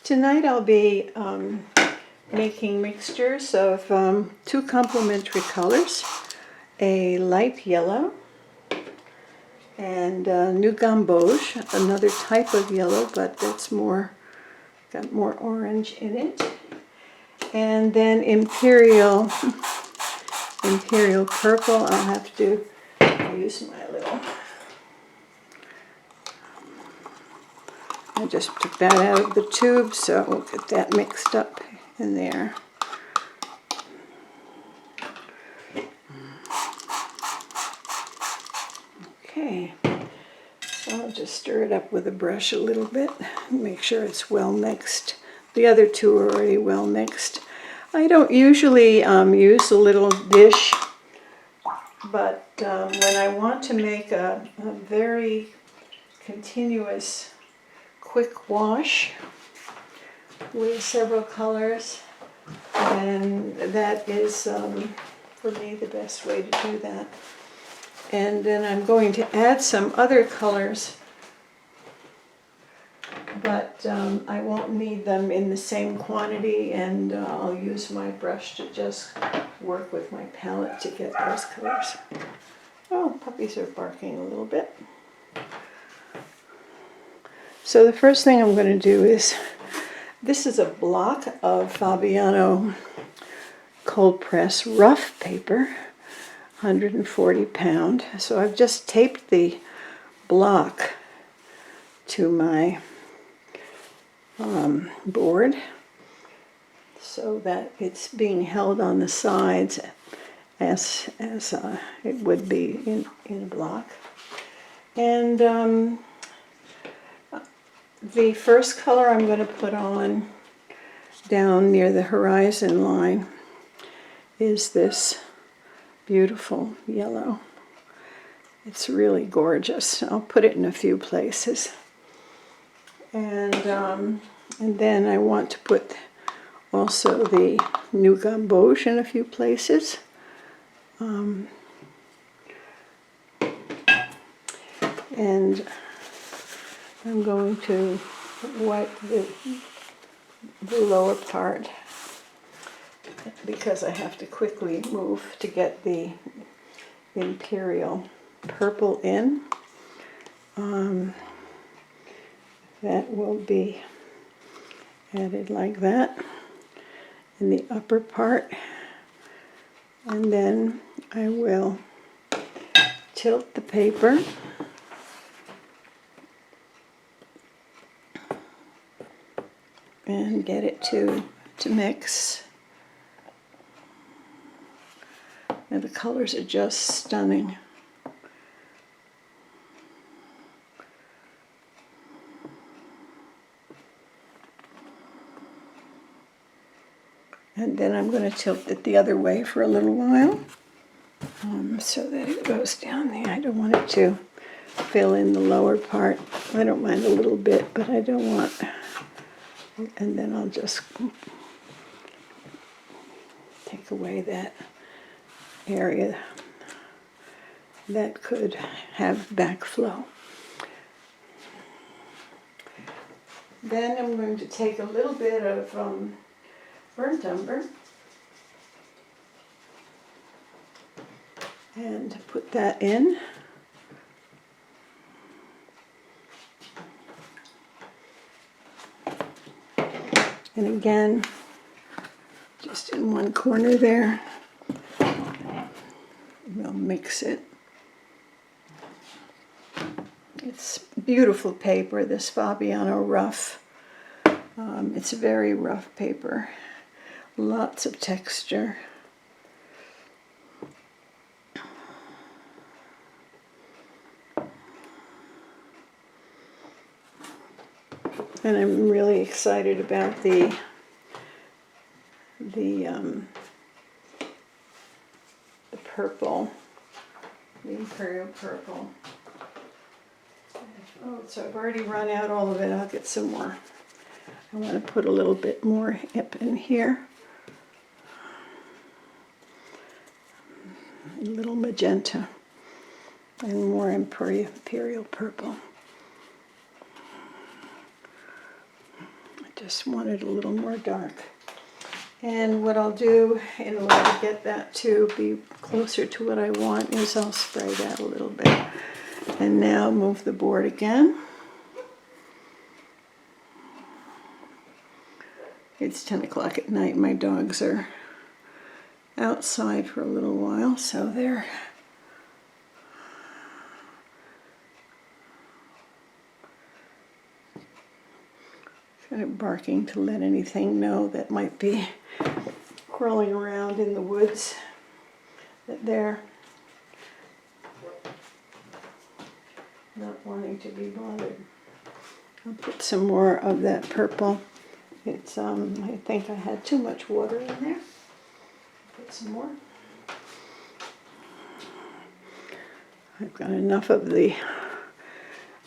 Tonight I'll be making mixtures of two complementary colors, a light yellow and new gamboge, another type of yellow, but that's got more orange in it, and then Imperial Purple. I'll have to use my little, I just took that out of the tube, so we'll get that mixed up in there. Okay, so I'll just stir it up with a brush a little bit and make sure it's well mixed. The other two are already well mixed. I don't usually use a little dish, but when I want to make a very continuous quick wash with several colors, and that is for me the best way to do that. And then I'm going to add some other colors, but I won't need them in the same quantity, and I'll use my brush to just work with my palette to get those colors. Oh, puppies are barking a little bit. So the first thing I'm going to do is, this is a block of Fabiano cold press rough paper, 140 pound. So I've just taped the block to my board so that it's being held on the sides as it would be in a block. And the first color I'm going to put on down near the horizon line is this beautiful yellow. It's really gorgeous. I'll put it in a few places. And then I want to put also the new gamboge in a few places. And I'm going to wipe the lower part because I have to quickly move to get the Imperial Purple in. That will be added like that in the upper part, and then I will tilt the paper and get it to mix. And the colors are just stunning. And then I'm going to tilt it the other way for a little while so that it goes down there. I don't want it to fill in the lower part. I don't mind a little bit, but I don't want. And then I'll just take away that area that could have backflow. Then I'm going to take a little bit of burnt umber and put that in. And again, just in one corner there, we'll mix it. It's beautiful paper, this Fabiano rough. It's very rough paper, lots of texture. And I'm really excited about the purple, the Imperial Purple. Oh, so I've already run out all of it. I'll get some more. I want to put a little bit more up in here. A little magenta and more Imperial Purple. just want it a little more dark. And what I'll do in order to get that to be closer to what I want is I'll spray that a little bit. And now move the board again. It's 10 o'clock at night. My dogs are outside for a little while, so they're kind of barking to let anything know that might be crawling around in the woods that they're not wanting to be bothered. I'll put some more of that purple. It's I think I had too much water in there. Put some more. I've got enough of the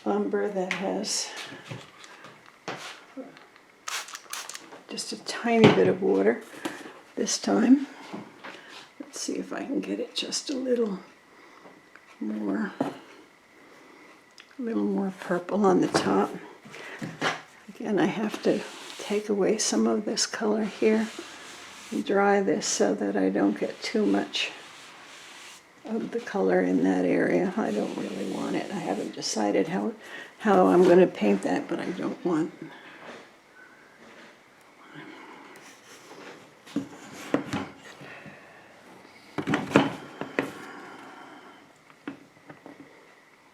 umber that has just a tiny bit of water this time. Let's see if I can get it just a little more purple on the top. Again, I have to take away some of this color here and dry this so that I don't get too much of the color in that area. I don't really want it. I haven't decided how I'm going to paint that, but I don't want.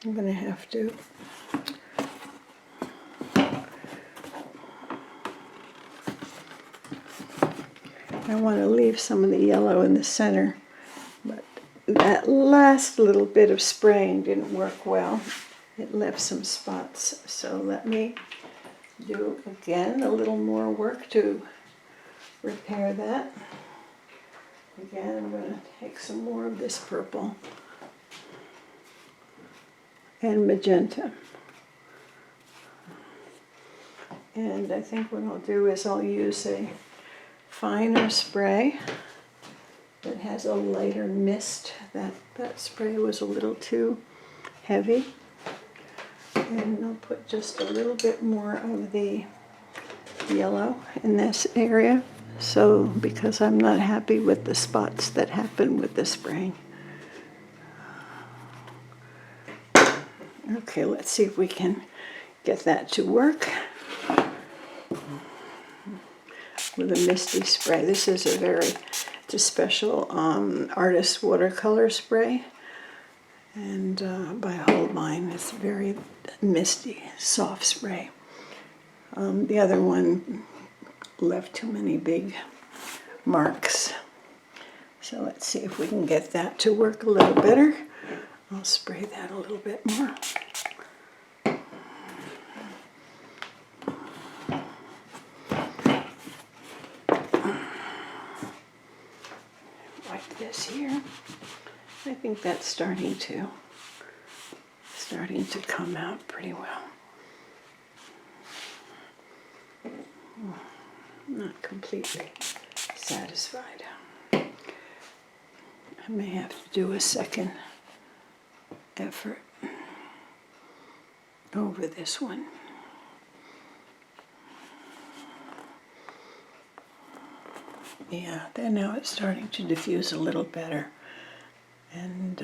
I'm going to have to I want to leave some of the yellow in the center, but that last little bit of spraying didn't work well. It left some spots, so let me do again a little more work to repair that. Again, I'm going to take some more of this purple and magenta. And I think what I'll do is I'll use a finer spray that has a lighter mist. That spray was a little too heavy. And I'll put just a little bit more of the yellow in this area, so because I'm not happy with the spots that happen with the spraying. Okay, let's see if we can get that to work with a misty spray. This is it's a special artist watercolor spray, and by Holbein. It's very misty, soft spray. The other one left too many big marks. So let's see if we can get that to work a little better. I'll spray that a little bit more. Like this here. I think that's starting to come out pretty well. Not completely satisfied. I may have to do a second effort over this one. Yeah, then now it's starting to diffuse a little better. And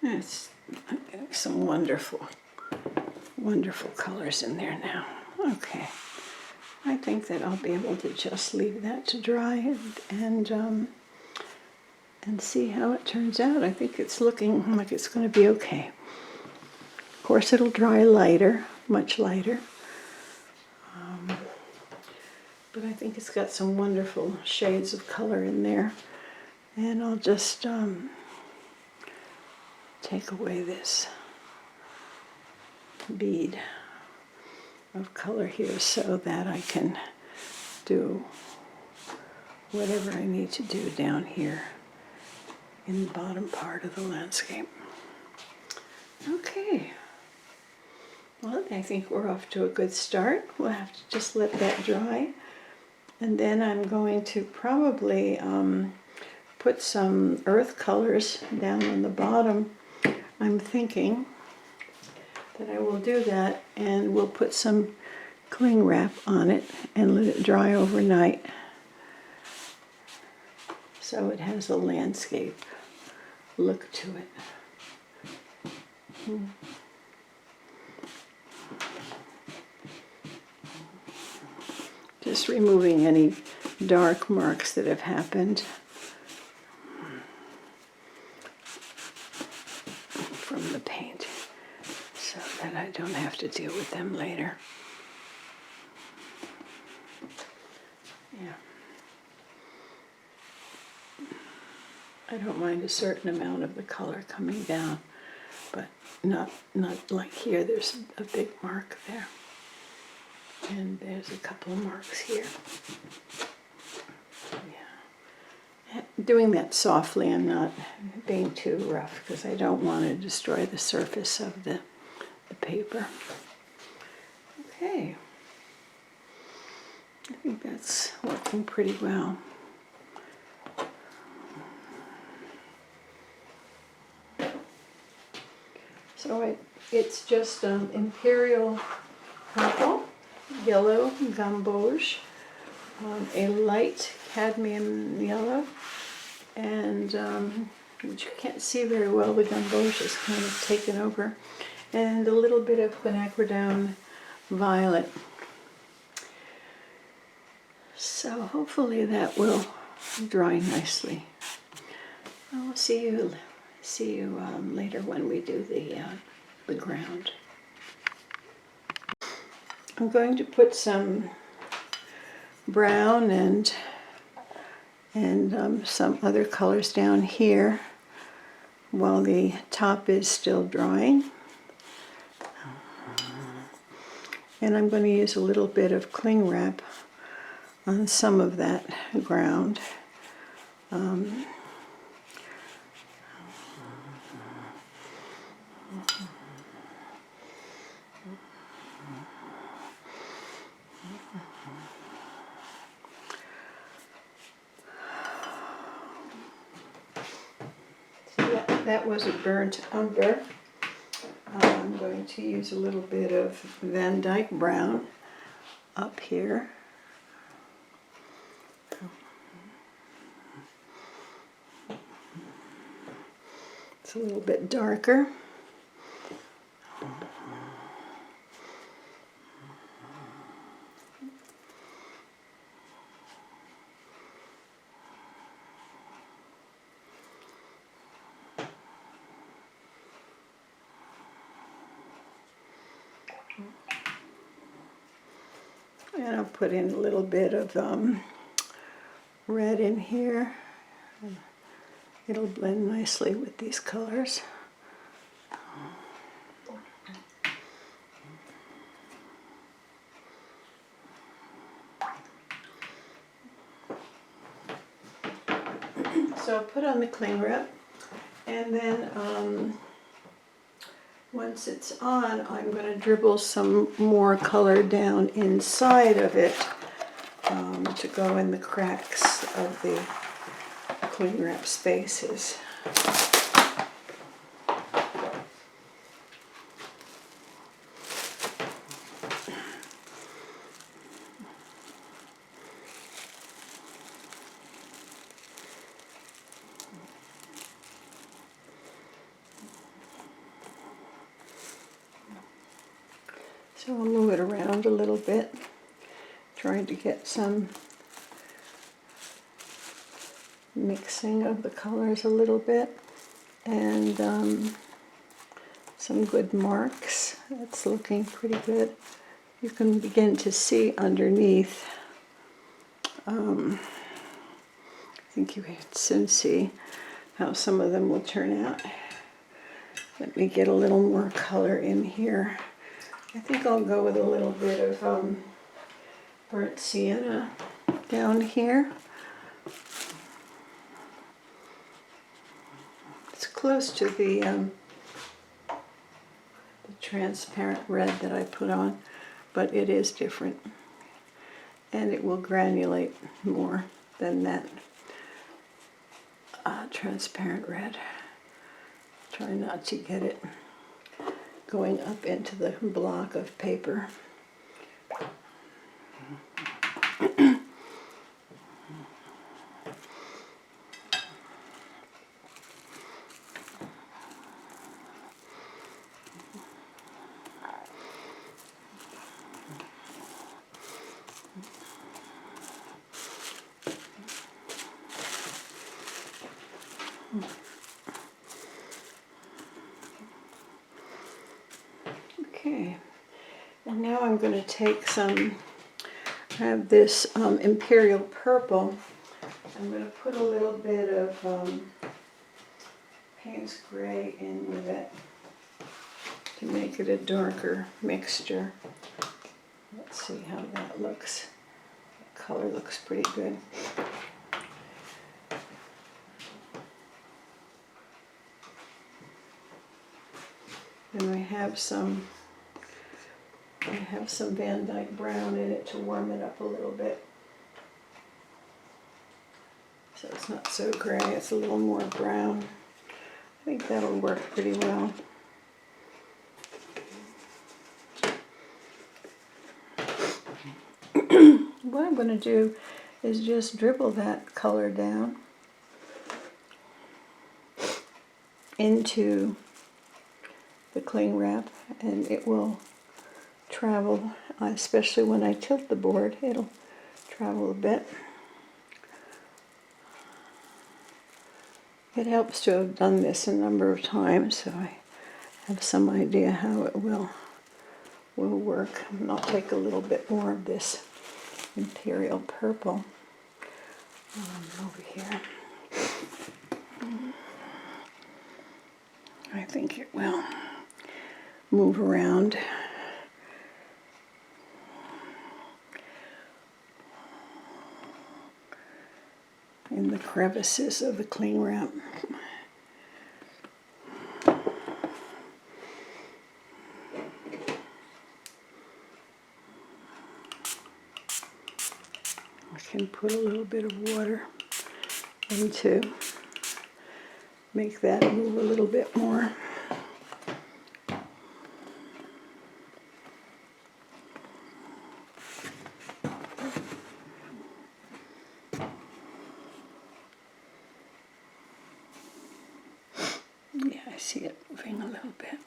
it's some wonderful colors in there now. Okay, I think that I'll be able to just leave that to dry and see how it turns out. I think it's looking like it's going to be okay. Of course, it'll dry lighter, much lighter. But I think it's got some wonderful shades of color in there. And I'll just take away this bead of color here so that I can do whatever I need to do down here in the bottom part of the landscape. Okay, I think we're off to a good start. We'll have to just let that dry. And then I'm going to probably put some earth colors down on the bottom. I'm thinking that I will do that, and we'll put some cling wrap on it and let it dry overnight, so it has a landscape look to it. Just removing any dark marks that have happened from the paint, so that I don't have to deal with them later. Yeah. I don't mind a certain amount of the color coming down, but not like here. There's a big mark there, and there's a couple of marks here. Yeah, doing that softly and not being too rough, because I don't want to destroy the surface of the paper. Okay, I think that's working pretty well. So it's just Imperial Purple, yellow gamboge, a light cadmium yellow, and which you can't see very well, the gamboge is kind of taken over, and a little bit of quinacridone violet. So hopefully that will dry nicely. I'll see you later when we do the ground. I'm going to put some brown and some other colors down here while the top is still drying. And I'm going to use a little bit of cling wrap on some of that ground. That was a burnt umber. I'm going to use a little bit of Van Dyke brown up here. It's a little bit darker. And I'll put in a little bit of red in here. It'll blend nicely with these colors. So I'll put on the cling wrap, and then once it's on, I'm going to dribble some more color down inside of it to go in the cracks of the cling wrap spaces. So I'll move it around a little bit, trying to get some mixing of the colors a little bit, and some good marks. It's looking pretty good. You can begin to see underneath. I think you can soon see how some of them will turn out. Let me get a little more color in here. I think I'll go with a little bit of burnt sienna down here. It's close to the transparent red that I put on, but it is different. And it will granulate more than that transparent red. Try not to get it going up into the block of paper. Okay, and now I'm going to take some, I have this Imperial Purple. I'm going to put a little bit of Payne's Gray in with it to make it a darker mixture. Let's see how that looks. The color looks pretty good. And I have some Van Dyke Brown in it to warm it up a little bit. So it's not so gray, it's a little more brown. I think that'll work pretty well. What I'm going to do is just dribble that color down into the cling wrap, and it will travel, especially when I tilt the board, it'll travel a bit. It helps to have done this a number of times, so I have some idea how it will work. And I'll take a little bit more of this Imperial Purple over here. I think it will move around. In the crevices of the cling wrap. I can put a little bit of water in to make that move a little bit more. Yeah, I see it moving a little bit.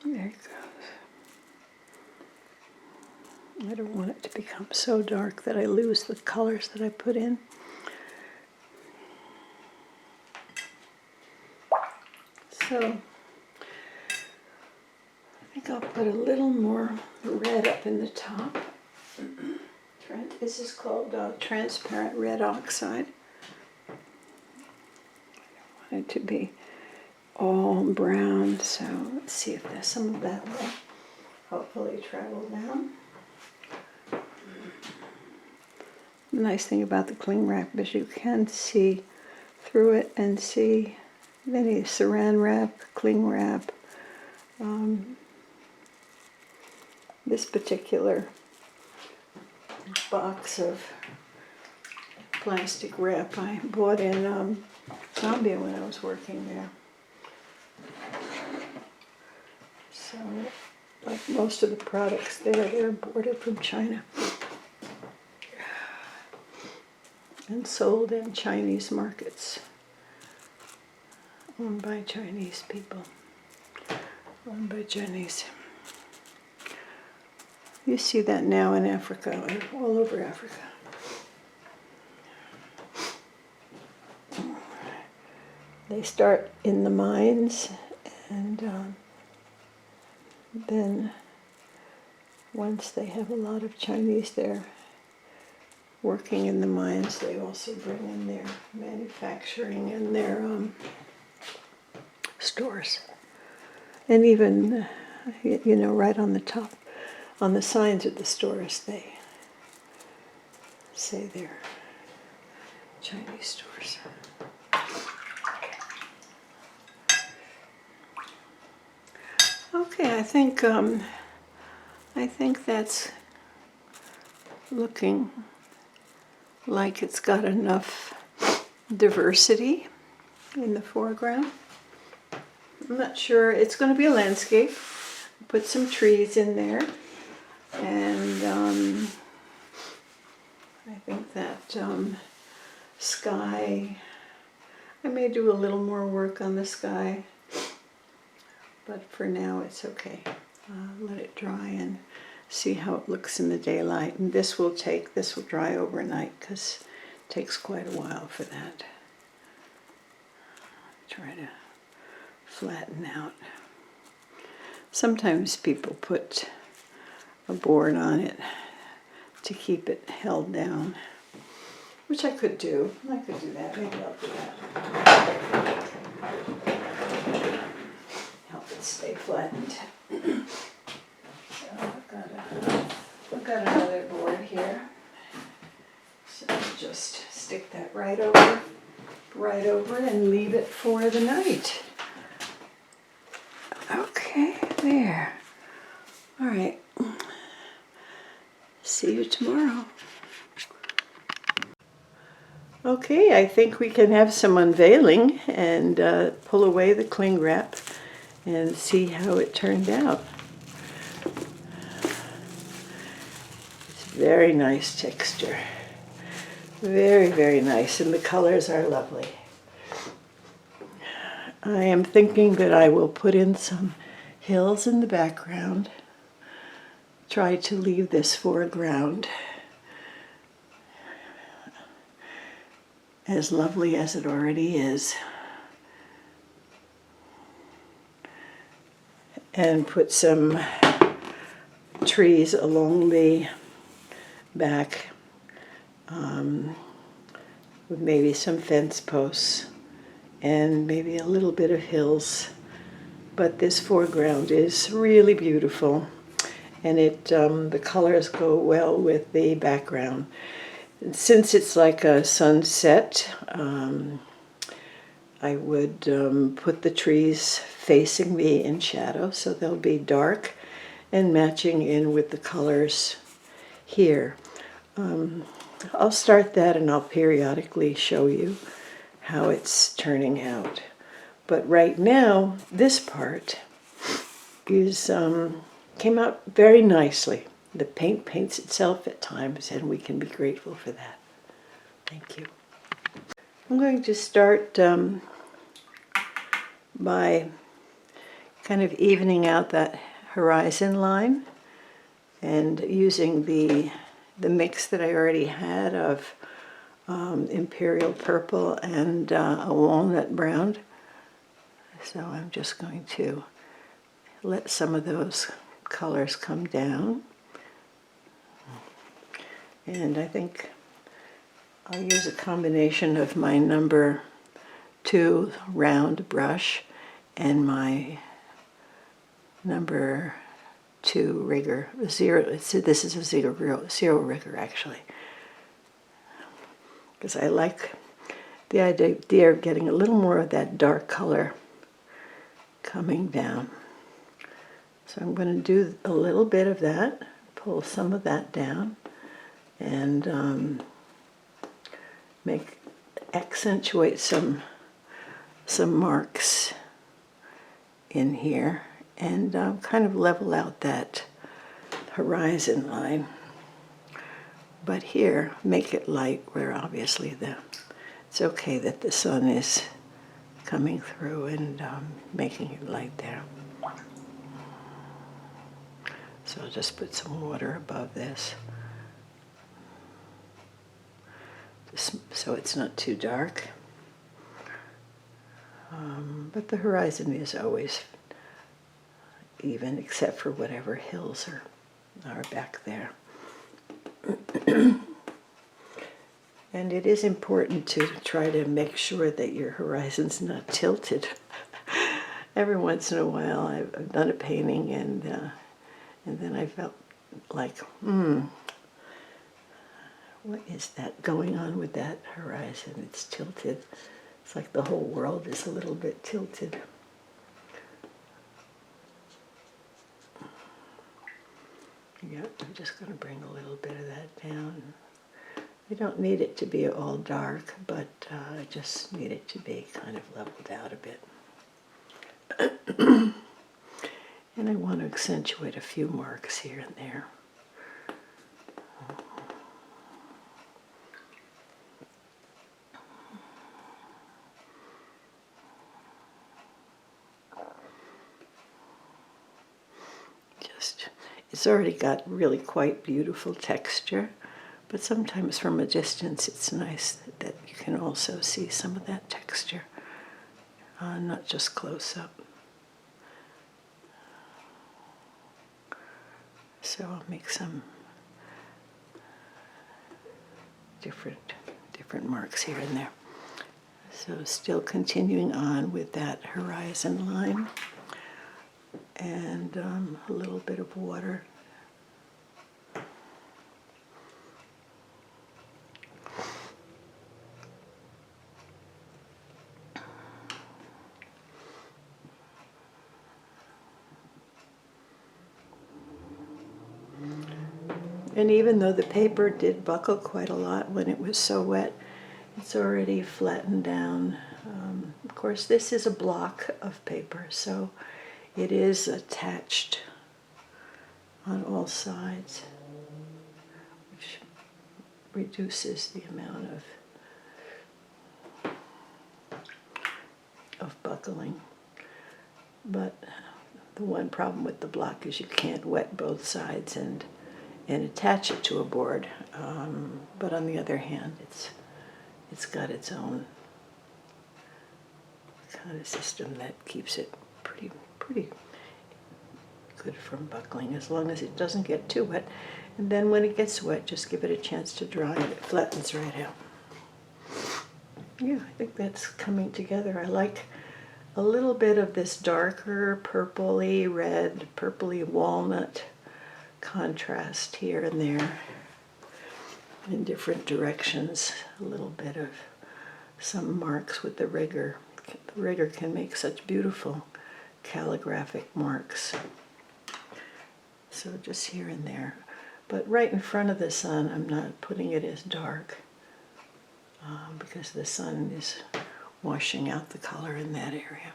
There it goes. I don't want it to become so dark that I lose the colors that I put in. So I think I'll put a little more red up in the top. This is called transparent red oxide. I don't want it to be all brown, so let's see if there's some of that will hopefully travel down. The nice thing about the cling wrap is you can see through it and see any saran wrap, cling wrap. This particular box of plastic wrap I bought in Zambia when I was working there. So, like most of the products there, they're imported from China and sold in Chinese markets, owned by Chinese people, owned by Chinese. You see that now in Africa, all over Africa. They start in the mines, and then once they have a lot of Chinese there working in the mines, they also bring in their manufacturing and their stores. And even, you know, right on the top, on the signs of the stores, they say they're Chinese stores. Okay, I think that's looking like it's got enough diversity in the foreground. I'm not sure. It's going to be a landscape. Put some trees in there, and I think that sky, I may do a little more work on the sky, but for now it's okay. Let it dry and see how it looks in the daylight. And this will dry overnight because it takes quite a while for that. Try to flatten out. Sometimes people put a board on it to keep it held down, which I could do. I could do that. Maybe I'll do that. Help it stay flattened. So I've got another board here. So I'll just stick that right over and leave it for the night. Okay, there. All right. See you tomorrow. Okay, I think we can have some unveiling and pull away the cling wrap and see how it turned out. It's very nice texture. Very, very nice, and the colors are lovely. I am thinking that I will put in some hills in the background. Try to leave this foreground as lovely as it already is. And put some trees along the back, with maybe some fence posts and maybe a little bit of hills. But this foreground is really beautiful, and the colors go well with the background. And since it's like a sunset, I would put the trees facing me in shadow, so they'll be dark and matching in with the colors here. I'll start that and I'll periodically show you how it's turning out. But right now, this part came out very nicely. The paint paints itself at times, and we can be grateful for that. Thank you. I'm going to start by kind of evening out that horizon line and using the mix that I already had of Imperial Purple and a walnut brown. So I'm just going to let some of those colors come down. And I think I'll use a combination of my number 2 round brush and my number 2 rigger, zero. This is a zero rigger actually, because I like the idea of getting a little more of that dark color coming down. So I'm going to do a little bit of that, pull some of that down, and accentuate some marks in here, and kind of level out that horizon line. But here, make it light, where obviously it's okay that the sun is coming through and making it light there. So I'll just put some water above this, just so it's not too dark. But the horizon is always even, except for whatever hills are back there. And it is important to try to make sure that your horizon's not tilted. Every once in a while, I've done a painting, and then I felt like, what is that going on with that horizon? It's tilted. It's like the whole world is a little bit tilted. Yeah, I'm just going to bring a little bit of that down. I don't need it to be all dark, but I just need it to be kind of leveled out a bit. And I want to accentuate a few marks here and there. It's already got really quite beautiful texture, but sometimes from a distance it's nice that you can also see some of that texture, not just close up. So I'll make some different marks here and there. So still continuing on with that horizon line, and a little bit of water. And even though the paper did buckle quite a lot when it was so wet, it's already flattened down. Of course, this is a block of paper, so it is attached on all sides, which reduces the amount of buckling. But the one problem with the block is you can't wet both sides and attach it to a board. But on the other hand, it's got its own kind of system that keeps it pretty good from buckling, as long as it doesn't get too wet. And then when it gets wet, just give it a chance to dry and it flattens right out. Yeah, I think that's coming together. I like a little bit of this darker purpley red, purpley walnut contrast here and there in different directions. A little bit of some marks with the rigger. The rigger can make such beautiful calligraphic marks. So just here and there. But right in front of the sun, I'm not putting it as dark because the sun is washing out the color in that area.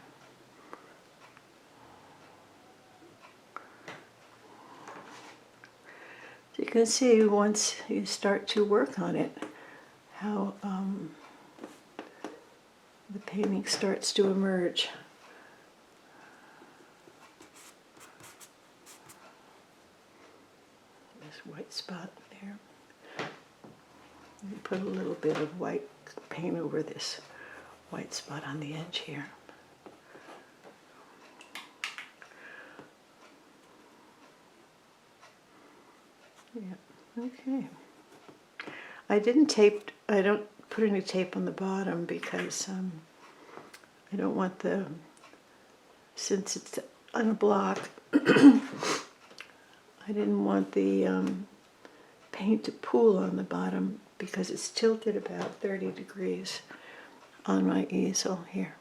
So you can see once you start to work on it, how the painting starts to emerge. This white spot there. You put a little bit of white paint over this white spot on the edge here. Yeah, okay. I don't put any tape on the bottom because I don't want since it's on a block, I didn't want the paint to pool on the bottom because it's tilted about 30 degrees on my easel here.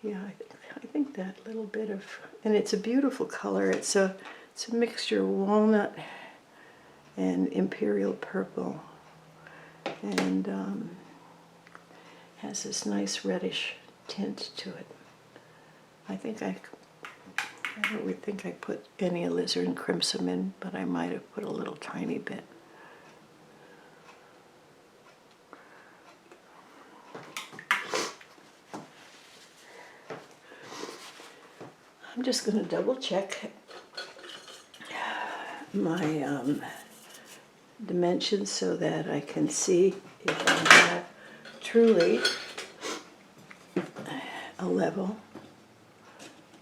Yeah, I think that little bit of, and it's a beautiful color. It's a mixture of walnut and Imperial Purple, and has this nice reddish tint to it. I don't really think I put any alizarin crimson in, but I might have put a little tiny bit. I'm just going to double check my dimensions so that I can see if I have truly a level.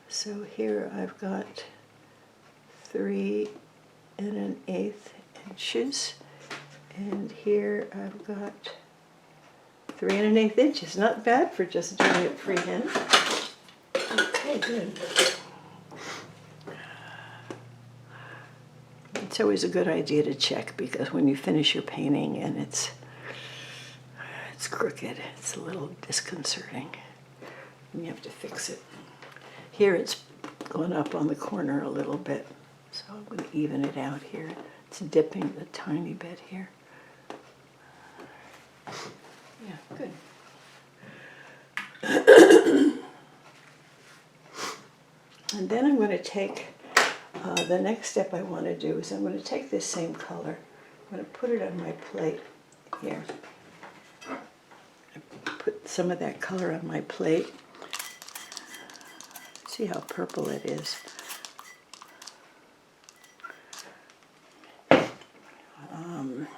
So here I've got 3 1/8 inches, and here I've got 3 1/8 inches. Not bad for just doing it freehand. Okay, good. It's always a good idea to check, because when you finish your painting and it's crooked, it's a little disconcerting, and you have to fix it. Here it's going up on the corner a little bit, so I'm going to even it out here. It's dipping a tiny bit here. Yeah, good. And then I'm going to take, the next step I want to do is I'm going to take this same color, I'm going to put it on my plate here. Put some of that color on my plate. See how purple it is. I'm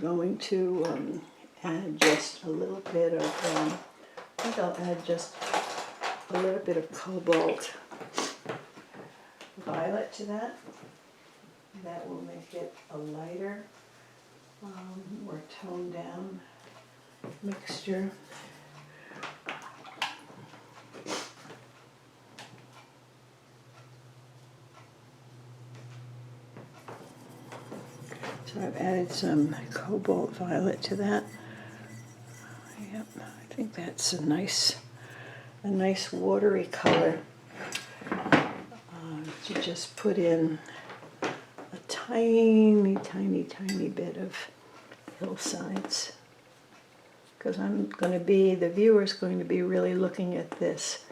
going to add just a little bit of, I think I'll add just a little bit of cobalt violet to that. That will make it a lighter, more toned down mixture. So I've added some cobalt violet to that. Yep, I think that's a nice watery color to just put in a tiny, tiny, tiny bit of hillsides, because the viewer's going to be really looking at this.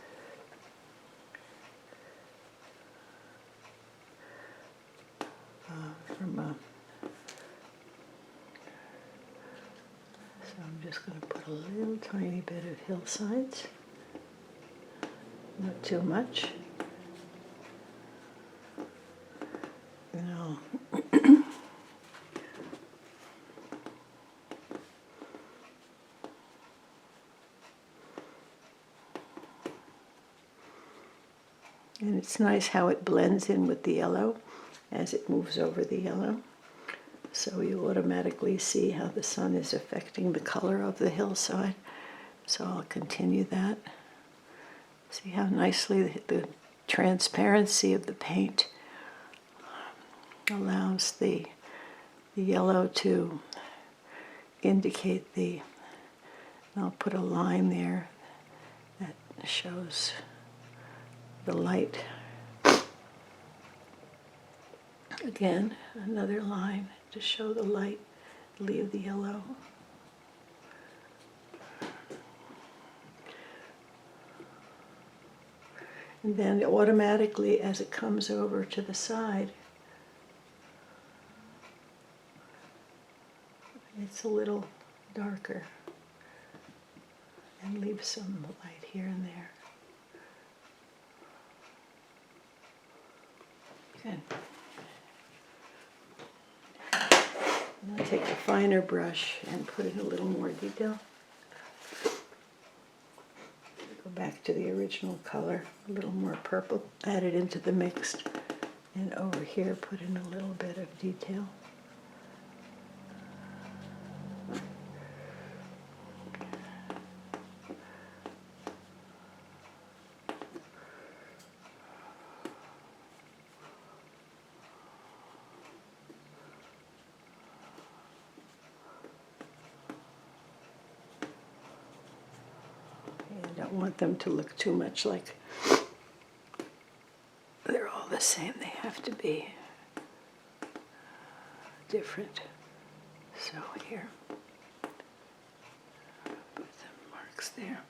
So I'm just going to put a little tiny bit of hillsides, not too much. Now, and it's nice how it blends in with the yellow as it moves over the yellow. So you automatically see how the sun is affecting the color of the hillside. So I'll continue that. See how nicely the transparency of the paint allows the yellow to indicate the, I'll put a line there that shows the light. Again, another line to show the light, leave the yellow. And then automatically, as it comes over to the side, it's a little darker, and leave some light here and there. Good. And I'll take a finer brush and put in a little more detail. Go back to the original color, a little more purple, add it into the mixed, and over here put in a little bit of detail. I don't want them to look too much like they're all the same. They have to be different. So here, put some marks there,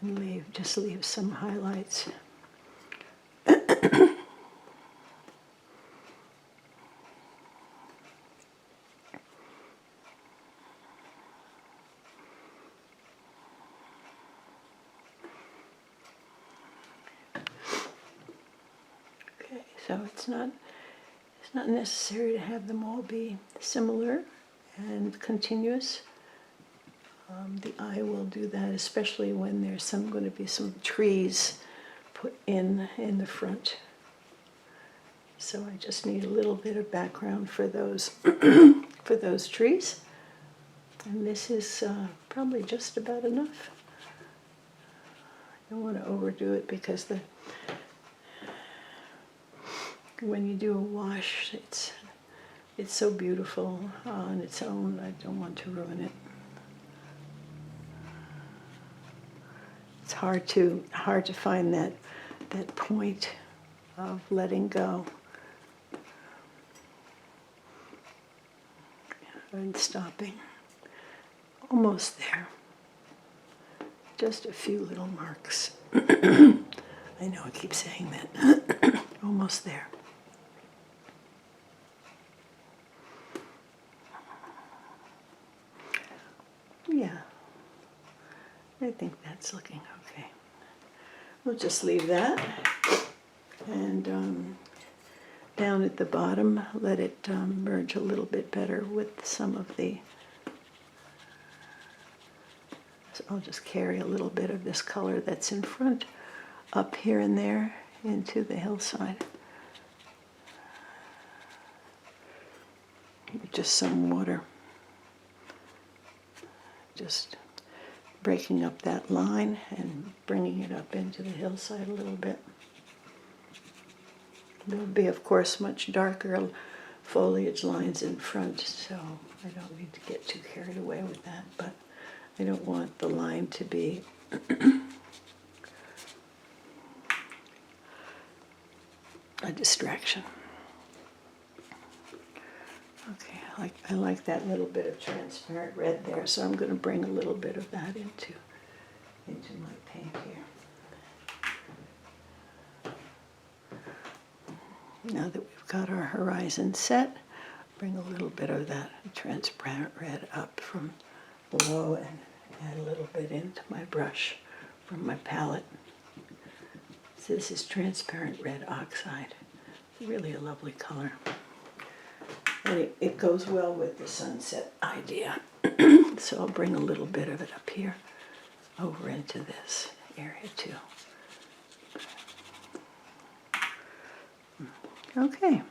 and just leave some highlights. So it's not necessary to have them all be similar and continuous. The eye will do that, especially when there's going to be some trees put in the front. So I just need a little bit of background for those for those trees, and this is probably just about enough. I don't want to overdo it because when you do a wash, it's so beautiful on its own. I don't want to ruin it. It's hard to find that point of letting go and stopping. Almost there. Just a few little marks. I know I keep saying that. Almost there. Yeah. I think that's looking okay. We'll just leave that. And down at the bottom, let it merge a little bit better with some of the... So I'll just carry a little bit of this color that's in front up here and there into the hillside. Just some water. Just breaking up that line and bringing it up into the hillside a little bit. There will be, of course, much darker foliage lines in front, so I don't need to get too carried away with that, but I don't want the line to be a distraction. Okay, I like that little bit of transparent red there, so I'm going to bring a little bit of that into my paint here. Now that we've got our horizon set, bring a little bit of that transparent red up from below and add a little bit into my brush from my palette. So this is transparent red oxide. It's really a lovely color. And it goes well with the sunset idea. So I'll bring a little bit of it up here over into this area too. Okay,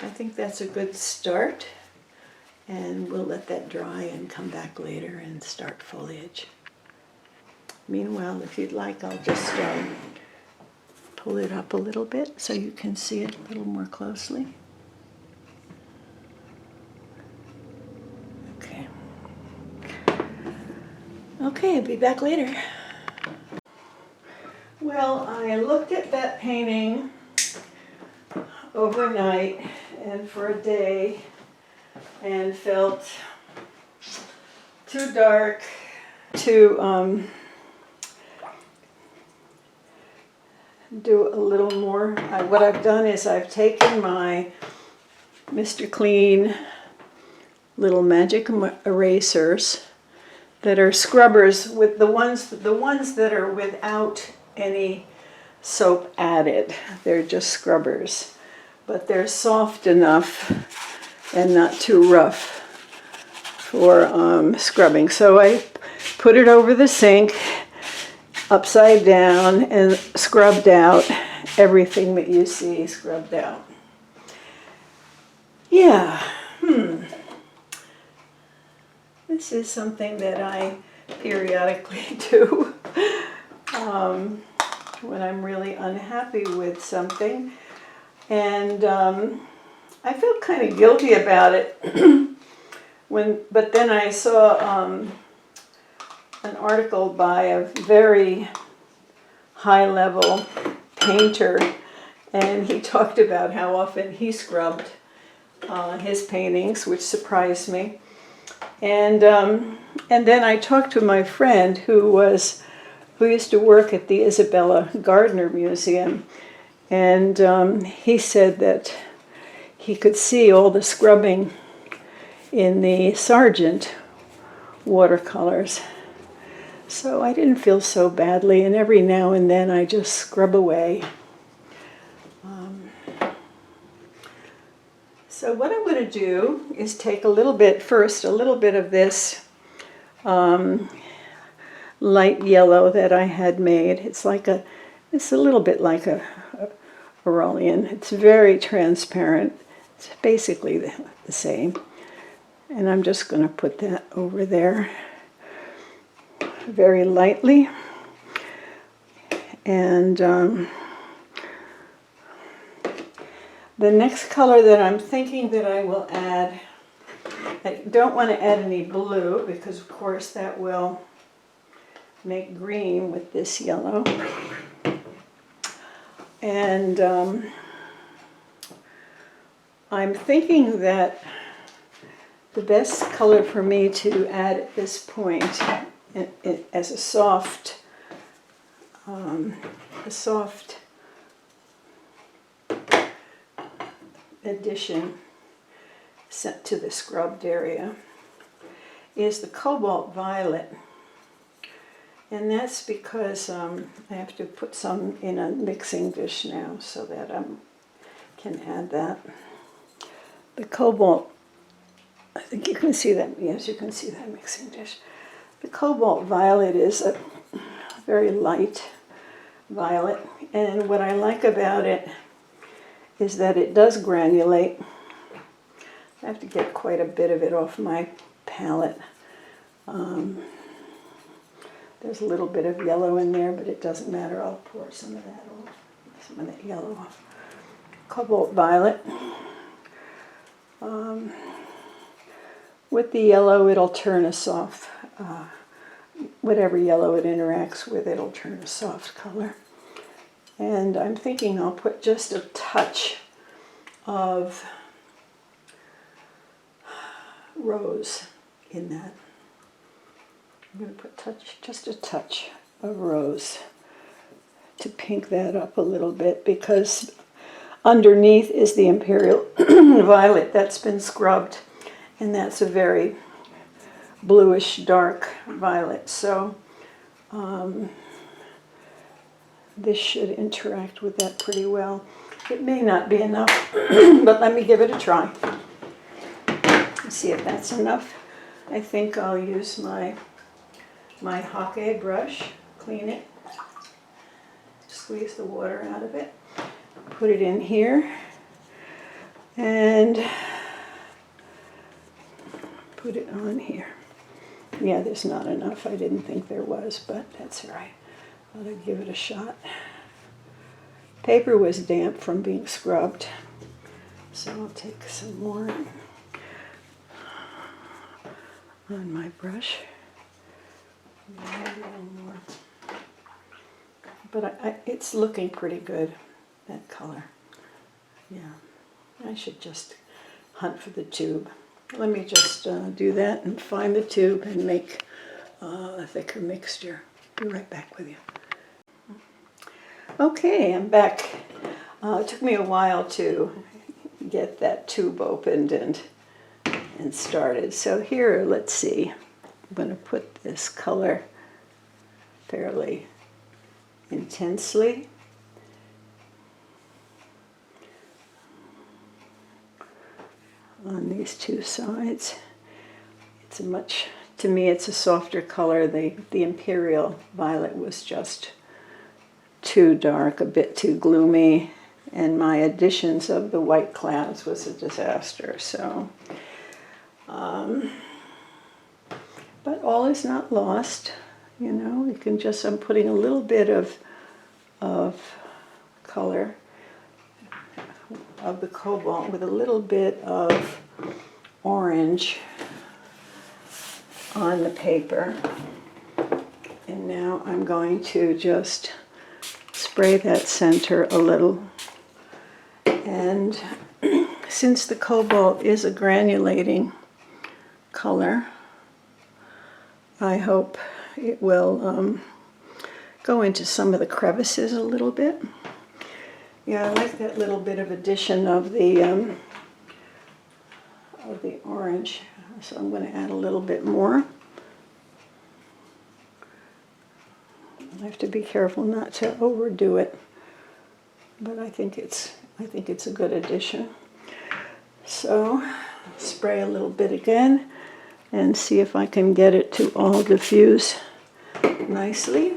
I think that's a good start, and we'll let that dry and come back later and start foliage. Meanwhile, if you'd like, I'll just pull it up a little bit so you can see it a little more closely. Okay. Okay, I'll be back later. Well, I looked at that painting overnight and for a day and felt too dark to do a little more. What I've done is I've taken my Mr. Clean little magic erasers that are scrubbers, with the ones that are without any soap added. They're just scrubbers, but they're soft enough and not too rough for scrubbing. So I put it over the sink upside down and scrubbed out everything that you see scrubbed out. Yeah, This is something that I periodically do when I'm really unhappy with something. And I felt kind of guilty about it but then I saw an article by a very high-level painter, and he talked about how often he scrubbed his paintings, which surprised me. And then I talked to my friend who used to work at the Isabella Gardner Museum, and he said that he could see all the scrubbing in the Sargent watercolors. So I didn't feel so badly, and every now and then I just scrub away. So what I'm going to do is take a little bit of this light yellow that I had made. It's a little bit like a Aureolin. It's very transparent. It's basically the same. And I'm just going to put that over there very lightly. And the next color that I'm thinking that I will add, I don't want to add any blue because of course that will make green with this yellow. And I'm thinking that the best color for me to add at this point as a soft addition set to the scrubbed area is the cobalt violet. And that's because I have to put some in a mixing dish now so that I can add that. The cobalt, I think you can see that, yes, you can see that mixing dish. The cobalt violet is a very light violet, and what I like about it is that it does granulate. I have to get quite a bit of it off my palette. There's a little bit of yellow in there, but it doesn't matter. I'll pour some of that off, some of that yellow off. Cobalt violet. With the yellow, it'll turn a soft, whatever yellow it interacts with, it'll turn a soft color. And I'm thinking I'll put just a touch of rose in that. I'm going to put just a touch of rose to pink that up a little bit, because underneath is the Imperial Violet that's been scrubbed, and that's a very bluish dark violet. So this should interact with that pretty well. It may not be enough, but let me give it a try. Let's see if that's enough. I think I'll use my Hake brush, clean it, squeeze the water out of it, put it in here, and put it on here. Yeah, there's not enough. I didn't think there was, but that's all right. I'll give it a shot. Paper was damp from being scrubbed, so I'll take some more on my brush. A little more. But it's looking pretty good, that color. Yeah, I should just hunt for the tube. Let me just do that and find the tube and make a thicker mixture. Be right back with you. Okay, I'm back. It took me a while to get that tube opened and started. So here, let's see. I'm going to put this color fairly intensely. On these two sides. It's to me it's a softer color. The Imperial Violet was just too dark, a bit too gloomy, and my additions of the white clouds was a disaster. So but all is not lost, you know. You can just, I'm putting a little bit of color of the cobalt with a little bit of orange on the paper. And now I'm going to just spray that center a little. And since the cobalt is a granulating color, I hope it will go into some of the crevices a little bit. Yeah, I like that little bit of addition of the orange, so I'm going to add a little bit more. I have to be careful not to overdo it, but I think it's a good addition. So spray a little bit again and see if I can get it to all diffuse nicely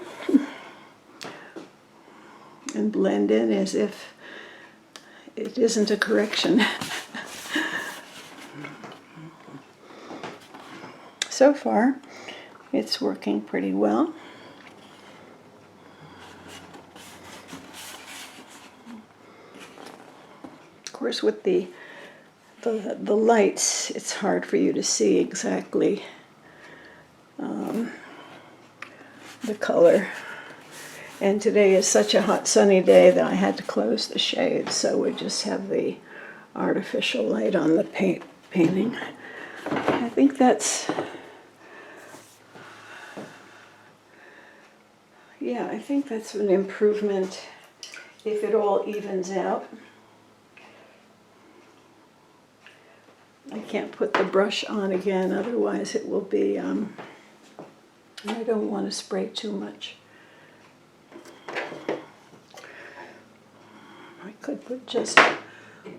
and blend in as if it isn't a correction. So far, it's working pretty well. Of course, with the lights, it's hard for you to see exactly the color. And today is such a hot sunny day that I had to close the shades, so we just have the artificial light on the painting. I think that's, yeah, I think that's an improvement if it all evens out. I can't put the brush on again, otherwise it will be, I don't want to spray too much. I could put just a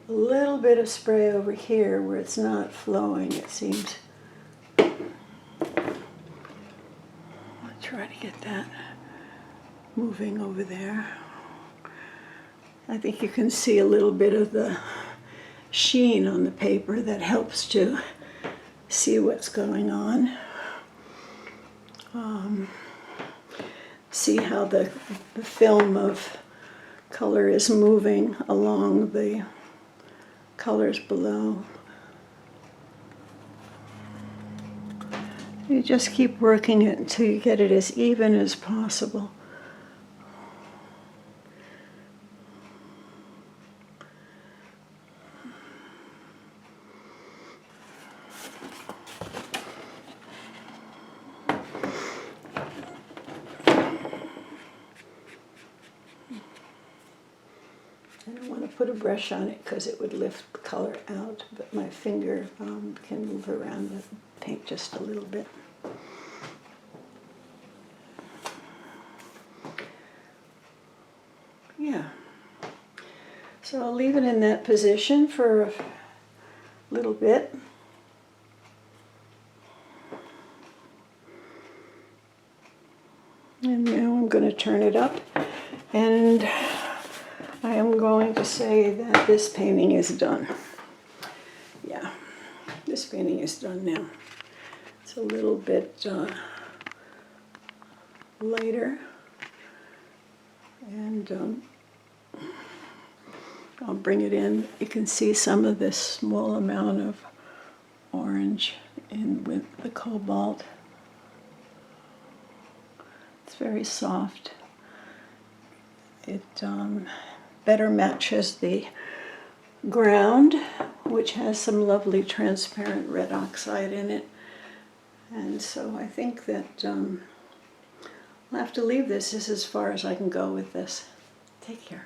little bit of spray over here where it's not flowing, it seems. I'll try to get that moving over there. I think you can see a little bit of the sheen on the paper that helps to see what's going on. See how the film of color is moving along the colors below. You just keep working it until you get it as even as possible. I don't want to put a brush on it because it would lift the color out, but my finger can move around the paint just a little bit. Yeah. So I'll leave it in that position for a little bit. And now I'm going to turn it up, and I am going to say that this painting is done. Yeah, this painting is done now. It's a little bit lighter, and I'll bring it in. You can see some of this small amount of orange in with the cobalt. It's very soft. It better matches the ground, which has some lovely transparent red oxide in it. And so I think that I'll have to leave this. This is as far as I can go with this. Take care.